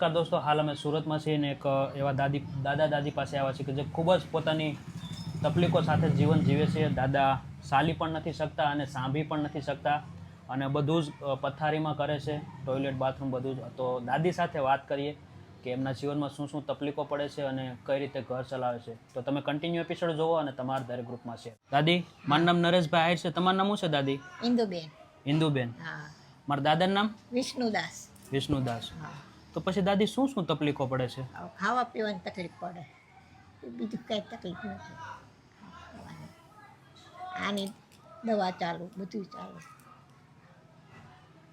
નમસ્કાર દોસ્તો, હાલ અમે સુરતમાં છીએ ને એક એવા દાદા દાદી પાસે આવ્યા છે કે જે ખૂબ જ પોતાની તકલીફો સાથે જીવન જીવે છે. દાદા ચાલી પણ નથી શકતા અને સાંભળી પણ નથી શકતા અને બધું જ પથારીમાં કરે છે, ટોયલેટ બાથરૂમ બધું જ. તો દાદી સાથે વાત કરીએ કે એમના જીવનમાં શું શું તકલીફો પડે છે અને કઈ રીતે ઘર ચલાવે છે. તો તમે કન્ટિન્યુ એપિસોડ જોવો અને તમારા દરેક ગ્રુપમાં શેર. દાદી, મારું નામ નરેશભાઈ આહિર છે. તમારું નામ શું છે દાદી? ઇન્દુબેન. ઇન્દુબેન. હા. મારા દાદાનું નામ વિષ્ણુદાસ. વિષ્ણુદાસ. હા. તો પછી દાદી શું શું તકલીફો પડે છે? ખાવા પીવાની તકલીફ પડે, બીજું કાંઈ તકલીફ નથી. ખાવાની આની દવા ચાલુ, બધું ચાલુ.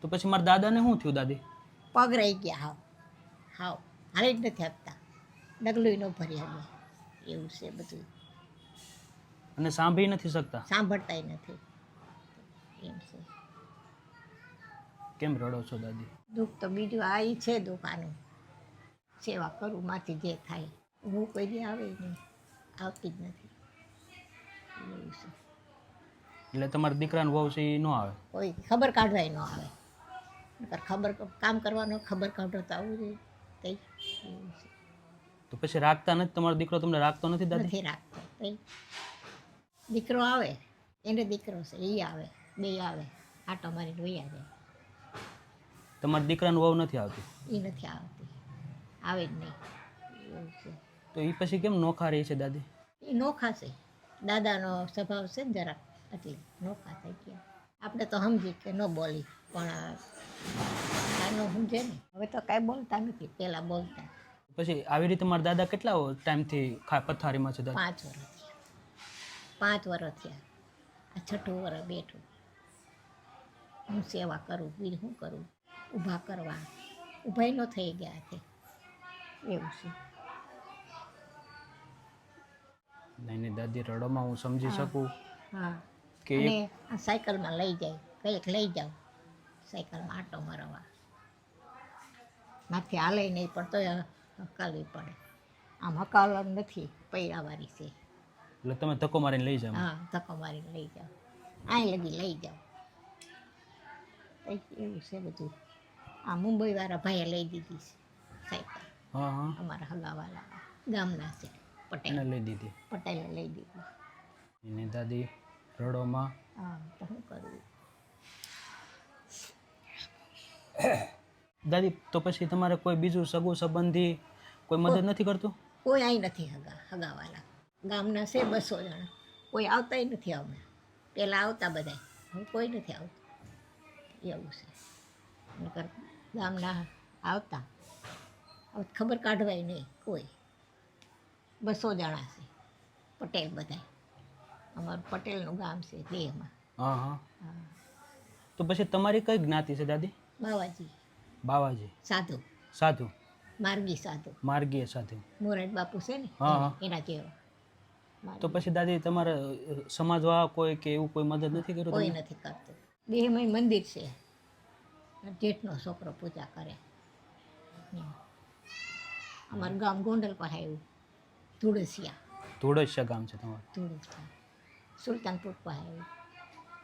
તો પછી મારા દાદાને શું થયું દાદી? પગ રહી ગયા, હાવ હાવ હાલી જ નથી આપતા, ડગલું ન ભરી હવે એવું છે બધું. અને સાંભળી નથી શકતા? સાંભળતાય નથી એમ છે. કેમ રડો છો દાદી? દુઃખ તો બીજું આ ઈ છે, દુઃખ આનું. સેવા કરું માંથી જે થાય. હું કોઈ દી આવે નહીં, આવતી જ નથી એવું છે. એટલે તમારા દીકરાનો વહુ છે એ ન આવે? કોઈ ખબર કાઢવાય ન આવે. નકર ખબર કામ કરવાનો ખબર કાઢો તો આવું જોઈએ કંઈ એવું છે. તો પછી રાખતા નથી? તમારો દીકરો તમને રાખતો નથી દાદી? નથી રાખતો કંઈ. દીકરો આવે, એને દીકરો છે એ આવે, બે આવે, આટો મારીને વૈયા જાય. તમારા દીકરાનો વહુ નથી આવતી? એ નથી આવતી, આવે જ નહીં એવું છે. તો એ પછી કેમ નોખા રહે છે દાદી? એ નોખા છે, દાદાનો સ્વભાવ છે ને જરાક, એટલે નોખા થઈ ગયા. આપણે તો સમજી કે ન બોલી, પણ આનો સમજે ને. હવે તો કાંઈ બોલતા નથી, પહેલાં બોલતા. પછી આવી રીતે મારા દાદા કેટલા ટાઈમથી પથારીમાં છે દાદી? 5 વર્ષ થયા, 5 વર્ષ થયા. આ 6ઠું વર્ષ બેઠું. હું સેવા કરું, બીજું શું કરું? ઊભા કરવા, ઊભાઈ ન થઈ ગયા છે એવું છે. નહીં નહીં દાદી, રડોમાં હું સમજી શકું હા. કે અને આ સાયકલમાં લઈ જાય, કંઈક લઈ જાઓ સાયકલમાં આંટો મારવા. માથે હાલે નહીં પણ તોય હકાલવી પડે. આમ હકાલવાનું નથી, પૈડાવાળી છે. એટલે તમે ધક્કો મારીને લઈ જાઓ? હા, ધક્કો મારીને લઈ જાઓ, અહીં લગી લઈ જાઓ. એવું છે બધું. આ મુંબઈવાળા ભાઈએ લઈ દીધી છે સાયકલ. હા હા. અમારા હગાવાળા ગામના છે, પટેલ. એને લઈ દીધી? પટેલે લઈ દીધી. એને દાદી રડોમાં. હા, તો શું કરવું? દાદી, તો પછી તમારે કોઈ બીજું સગું સંબંધી કોઈ મદદ નથી કરતું? કોઈ અહીં નથી હગાવાળા. ગામના છે 200 જણા, કોઈ આવતાય નથી. અમે પહેલાં આવતા બધા, હવે કોઈ નથી આવતું એવું છે. નકર ગામના આવતા, હવે ખબર કાઢવાય નહીં કોઈ. 200 જણા છે, પટેલ બધા. અમારું પટેલનું ગામ છે દેહમાં. હા હા. હા. તો પછી તમારી કઈ જ્ઞાતિ છે દાદી? બાવાજી. બાવાજી. સાધુ. સાધુ. માર્ગી સાધુ. માર્ગીય સાધુ. મોરારી બાપુ છે ને, હા હા. એના જેવા. તો પછી દાદી તમારે સમાજવાળા કોઈ કે એવું કોઈ મદદ નથી કર્યું? કોઈ નથી કરતું. દેહમાં મંદિર છે, જેઠનો છોકરો પૂજા કરે. અમારું ગામ ગોંડલ પર આવ્યું, ધુળસિયા. ધોળસિયા ગામ છે તમારું? ધુળસિયા, સુલતાનપુર પર આવ્યું.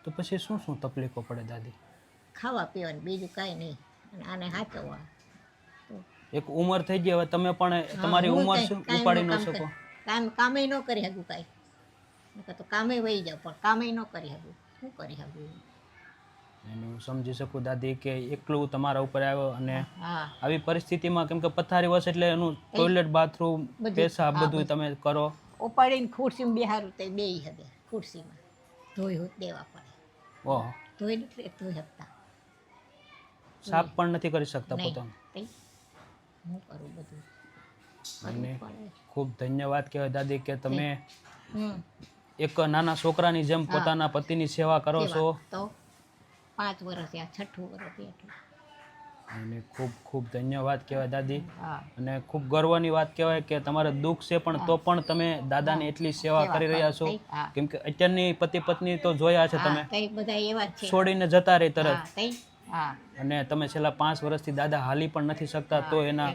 તો પછી શું શું તકલીફો પડે દાદી? ખાવા પીવાનું, બીજું કાંઈ નહીં. અને આને હાચવવા. એક ઉંમર થઈ ગઈ, હવે તમે પણ તમારી ઉંમર શું ઉપાડી ન શકો? કામે ન કરી શકું કાંઈ. નકર તો કામે વહી જાવ, પણ કામે ન કરી શકું. શું કરી શકું? એને હું સમજી શકું દાદી કે એકલું તમારા ઉપર આવ્યો અને હા. આવી પરિસ્થિતિમાં, કેમ કે પથારી વસે એટલે એનું ટોયલેટ બાથરૂમ પેશાબ બધું તમે કરો. ઉપાડીને ખુરશીમાં બેહારું તો બેય હવે ખુરશીમાં ધોઈ દેવા પડે. ઓહો. ધોઈ નથી ધોઈ શકતા, સાફ પણ નથી કરી શકતા પોતાનું? હું કરું બધું. અને ખૂબ ધન્યવાદ કહેવાય દાદી કે તમે હમ. એક નાના છોકરાની જેમ પોતાના પતિની સેવા કરો છો. તો 5 વર્ષ થયા, 6ઠું વર્ષ બેઠું. અને ખૂબ ખૂબ ધન્યવાદ કહેવાય દાદી. હા. અને ખૂબ ગર્વની વાત કહેવાય કે તમારે દુઃખ છે પણ તો પણ તમે દાદાની એટલી સેવા કરી રહ્યા છો. કેમ કે અત્યારની પતિ પત્ની તો જોયા છે તમે, બધા એવા છે, છોડીને જતા રહે તરત. હા. અને તમે છેલ્લા 5 વર્ષથી દાદા હાલી પણ નથી શકતા, તો એના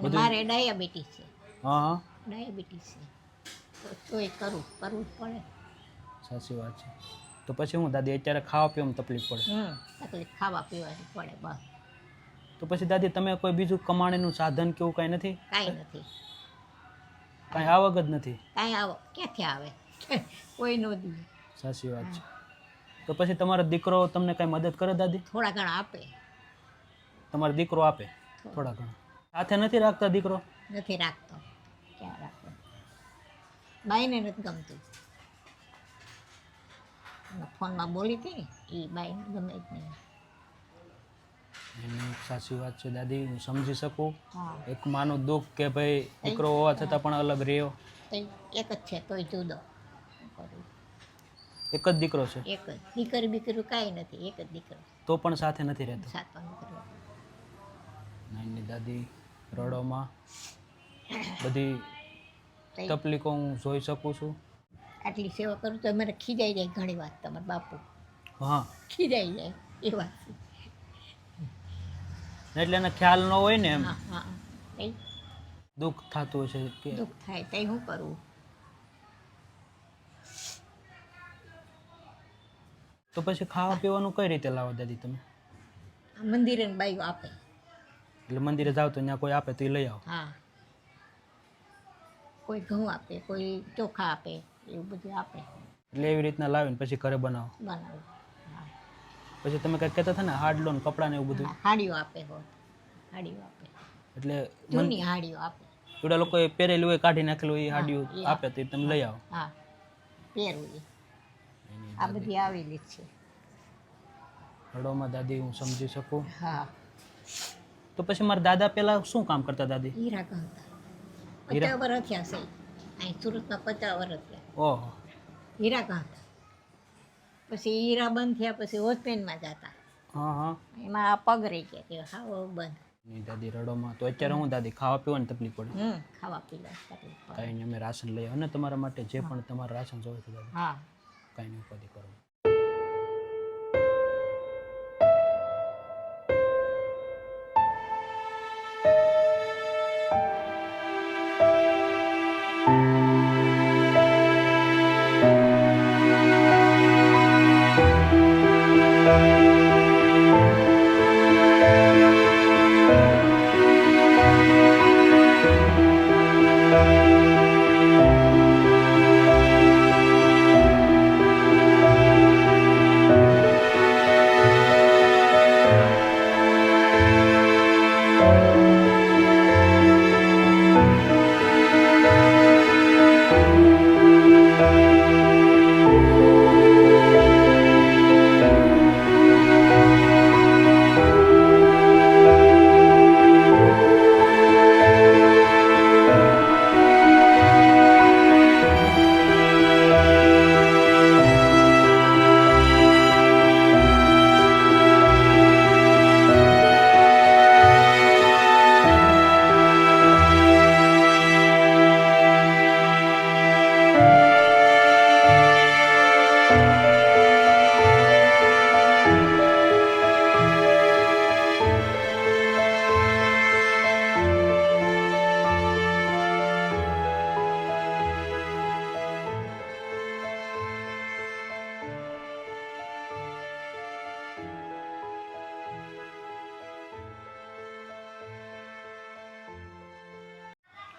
બધું. મારે ડાયાબિટીસ છે. હા હા. ડાયાબિટીસ છે, તો એ કરવું જ પડે. સાચી વાત છે. તો પછી હું દાદી અત્યારે ખાવા પીવામાં તકલીફ પડે? તકલીફ ખાવા પીવાની પડે બસ. તો પછી દાદી તમે કોઈ બીજું કમાણીનું સાધન કેવું કાંઈ નથી? કાંઈ નથી, કાંઈ આવક જ નથી? કાંઈ આવો ક્યાંથી આવે કોઈ નો દે. સાચી વાત છે. તો પછી તમારો દીકરો તમને કાંઈ મદદ કરે દાદી? થોડા ઘણા આપે. તમારો દીકરો આપે થોડા ઘણા? સાથે નથી રાખતા દીકરો? નથી રાખતો. ક્યાં રાખતો? બાઈને નથી ગમતું. ફોનમાં બોલી હતી એ બાઈને ગમે જ નહીં. એની સાચી વાત છે દાદી, હું સમજી શકું. હા, એક માનું દુઃખ કે ભાઈ દીકરો હોવા છતાં પણ અલગ રહ્યો. તો એક જ છે તોય જુદો. શું કરું? એક જ દીકરો છે એક જ દીકરી બીકરી કાંઈ નથી, એક જ દીકરો તો પણ સાથે નથી રહેતો? સાતવાનું કરવા. નહીં નહીં દાદી, રડોમાં બધી તઈ તકલીફો હું જોઈ શકું છું. આટલી સેવા કરું તો મને ખીજાઈ જાય ઘણી વાત. તમારા બાપુ હા, ખીજાઈ જાય એ વાત છે. એટલે એને ખ્યાલ ન હોય ને એમ હા હા, તઈ દુઃખ થતું હશે કે દુઃખ થાય તઈ શું કરવું? તો પછી ખાવા પીવાનું કઈ રીતે લાવો દાદી તમે? આ મંદિરે ને બાઈઓ આપે. એટલે મંદિરે જાવ તો ત્યાં કોઈ આપે તો એ લઈ આવો? હા, કોઈ ઘઉં આપે, કોઈ ચોખા આપે, એવું બધું આપે. એટલે એવી રીતના લાવીને પછી ઘરે બનાવો? બનાવું. હા, પછી તમે કંઈક કહેતા હતા ને હાડલો ને કપડાં ને એવું બધું? હાડીઓ આપે હોત, હાડીઓ આપે, એટલે જૂની હાડીઓ આપે. એવડા લોકોએ પહેરેલું હોય કાઢી નાખેલું હોય એ હાડીઓ એ આપે તો એ તમે લઈ આવો? હા, પહેરવું એ. આ બધી આવેલી જ છે. રડોમાં દાદી હું સમજી શકું. હા, તો પછી મારા દાદા પહેલા શું કામ કરતા દાદી? હીરા ગણતા. હીરા? 50 વર્ષ થયા છે અહીં સુરતમાં, 50 વર્ષ થયા ઓહો, હીરા ગણતા. પછી હીરા બંધ થયા પછી હોસ્પિટલમાં જતા. હા હા. એમાં આ પગ રહી ગયા તે હાવ બંધ. નહીં દાદી રડોમાં તો અત્યારે હું દાદી ખાવા પીવાની તકલીફ પડે? ખાવા પીવા તકલીફ પડે. કાંઈ નહીં, અમે રાશન લઈ આવો ને તમારા માટે જે પણ તમારે રાશન જોવે છે દાદી. હા, કાંઈ નહીં ઉપાધિ કરો.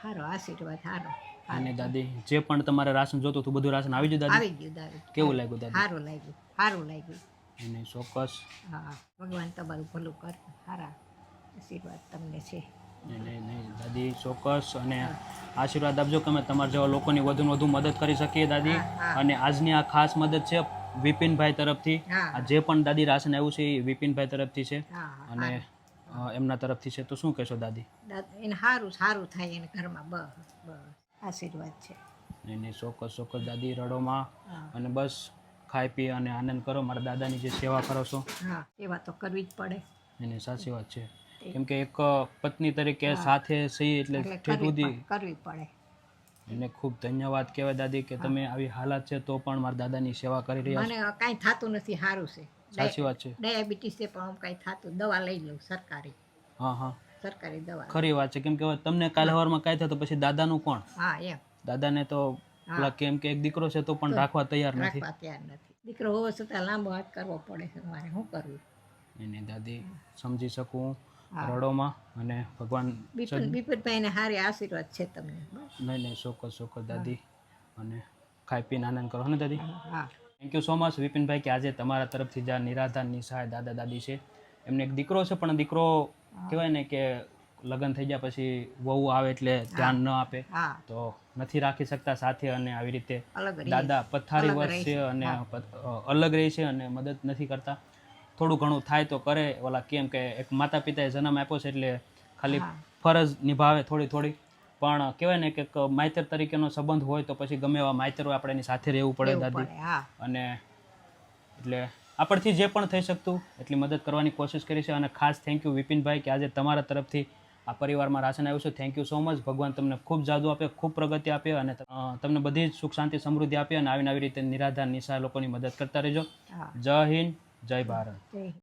સારો આશીર્વાદ સારો. અને દાદી જે પણ તમારે રાશન જોતું હતું બધું રાશન આવી ગયું દાદી? આવી ગયું દાવી. કેવું લાગ્યું દાદી? સારું લાગ્યું, સારું લાગ્યું. એને ચોક્કસ. હા, ભગવાન તમારું ભલું કરે. સારા આશીર્વાદ તમને છે. નહીં નહીં દાદી ચોક્કસ. અને આશીર્વાદ આપજો કે અમે તમારા જેવા લોકોની વધુને વધુ મદદ કરી શકીએ દાદી. હા, હા. અને આજની આ ખાસ મદદ છે વિપિનભાઈ તરફથી. હા. આ જે પણ દાદી રાશન આવ્યું છે એ વિપિનભાઈ તરફથી છે. હા, હા, અને એમના તરફથી છે. તો શું કહેશો દાદી? એને સારું સારું થાય એને ઘરમાં. બસ બસ આશીર્વાદ છે. નહીં નહીં ચોક્કસ ચોક્કસ દાદી રડોમાં. હા. અને બસ ખાઈ પી અને આનંદ કરો. મારા દાદાની જે સેવા કરો છો હા, એવા તો કરવી જ પડે. એની સાચી વાત છે. કેમ કે એક પત્ની તરીકે સાથે સહી એટલે ઠેઠ સુધી કરવી પડે. એને ખૂબ ધન્યવાદ કહેવાય દાદી કે તમે આવી હાલત છે તો પણ મારા દાદાની સેવા કરી રહ્યા છો. મને કાંઈ થતું નથી, સારું છે. સાચી વાત છે. ડાયાબિટીસ છે પણ આમ કાંઈ થતું, દવા લઈ લઉં સરકારી. હા હા, સરકારી દવા. ખરી વાત છે. કેમ કે હવે તમને કાલે સવારમાં કાંઈ થાય તો પછી દાદાનું કોણ? હા, એમ દાદાને તો પેલા કેમ કે એક દીકરો છે તો પણ રાખવા તૈયાર નથી. રાખવા તૈયાર નથી. દીકરો હોવા છતાં લાંબો હાથ કરવો પડે છે મારે. શું કરવું? એને દાદી સમજી શકું. હા. રડોમાં અને ભગવાન બિપિનભાઈને હારે આશીર્વાદ છે તમને બસ. નહીં ચોક્કસ દાદી અને ખાઈ પીને આનંદ કરો ને દાદી. હા thank you so much Vipinbhai કે આજે તમારા તરફથી જે આ નિરાધાર નિસહાય દાદા દાદી છે એમને એક દીકરો છે પણ દીકરો કહેવાય ને કે લગ્ન થઈ ગયા પછી વહુ આવે એટલે ધ્યાન ન આપે હા તો નથી રાખી શકતા સાથે અને આવી રીતે અલગ રહી દાદા પથારી અલગ વર્ષ રહી છે છે. અને અલગ રહે છે અને મદદ નથી કરતા. થોડું ઘણું થાય તો કરે ઓલા કેમ કે એક માતા પિતાએ જન્મ આપ્યો છે એટલે ખાલી હા. ફરજ નિભાવે થોડી પણ કહેવાય ને કે એક માયતર તરીકેનો સંબંધ હોય તો પછી ગમે એવા માયતર હોય આપણે એની સાથે રહેવું પડે રહેવું દાદી. પડે, હા અને એટલે આપણથી જે પણ થઈ શકતું એટલી મદદ કરવાની કોશિશ કરી છે અને ખાસ થેન્ક યુ વિપિનભાઈ કે આજે તમારા તરફથી આ પરિવારમાં રાશન આવ્યું છે. Thank you so much. ભગવાન તમને ખૂબ જાદુ આપે, ખૂબ પ્રગતિ આપે અને તમને બધી જ સુખ શાંતિ સમૃદ્ધિ આપે અને આવીને આવી રીતે નિરાધાર નિસહાય લોકોની મદદ કરતા રહેજો. હા જય હિન્દ, જય ભારત. જય હિન્દ.